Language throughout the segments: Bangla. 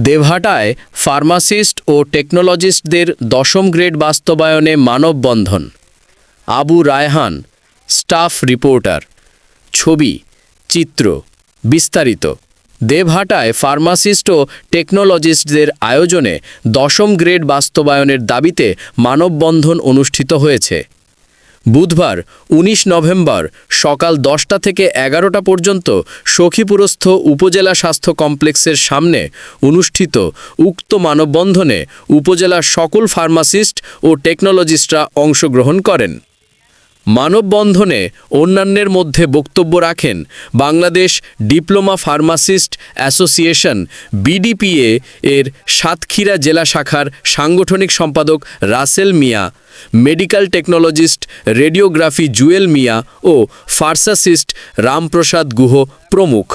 দেবহাটায় ফার্মাসিস্ট ও টেকনোলজিস্টদের ১০ম গ্রেড বাস্তবায়নে মানববন্ধন। Abu Raihan, staff reporter. ছবি, চিত্র, বিস্তারিত। দেবহাটায় ফার্মাসিস্ট ও টেকনোলজিস্টদের আয়োজনে ১০ম গ্রেড বাস্তবায়নের দাবিতে মানববন্ধন অনুষ্ঠিত হয়েছে। বুধবার ১৯ নভেম্বর সকাল ১০টা থেকে ১১টা পর্যন্ত সখীপুরস্থ উপজেলা স্বাস্থ্য কমপ্লেক্সের সামনে অনুষ্ঠিত উক্ত মানববন্ধনে উপজেলার সকল ফার্মাসিস্ট ও টেকনোলজিস্টরা অংশগ্রহণ করেন। মানববন্ধনে অন্যান্যের মধ্যে বক্তব্য রাখেন বাংলাদেশ ডিপ্লোমা ফার্মাসিস্ট অ্যাসোসিয়েশন বিডিপিএ এর সাতক্ষীরা জেলা শাখার সাংগঠনিক সম্পাদক রাসেল মিয়া, মেডিকেল টেকনোলজিস্ট রেডিওগ্রাফি জুয়েল মিয়া ও ফার্মাসিস্ট রামপ্রসাদ গুহ প্রমুখ।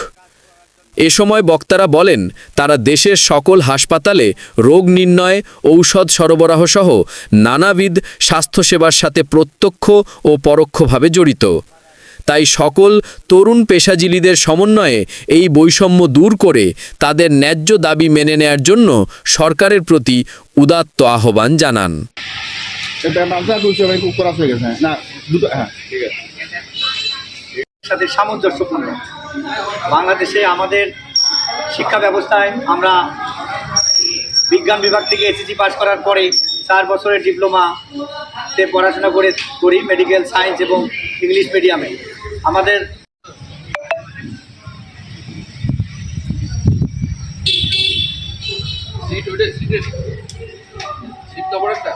এ সময় বক্তারা বলেন, তারা দেশের সকল হাসপাতালে রোগ নির্ণয়, ঔষধ সরবরাহ সহ নানাবিধ স্বাস্থ্যসেবার সাথে প্রত্যক্ষ ও পরোক্ষভাবে জড়িত। তাই সকল তরুণ পেশাজীবীদের সমন্বয়ে এই বৈষম্য দূর করে তাদের ন্যায্য দাবি মেনে নেয়ার জন্য সরকারের প্রতি উদাত্ত আহ্বান জানান। সাথে সামঞ্জস্যপূর্ণ। বাংলাদেশে আমাদের শিক্ষা ব্যবস্থায় আমরা বিজ্ঞান বিভাগ থেকে এসএসসি পাস করার পরে 4 বছরের ডিপ্লোমাতে পড়াশোনা করি মেডিকেল সায়েন্স এবং ইংলিশ মিডিয়ামে। আমাদের সিট বড় একটা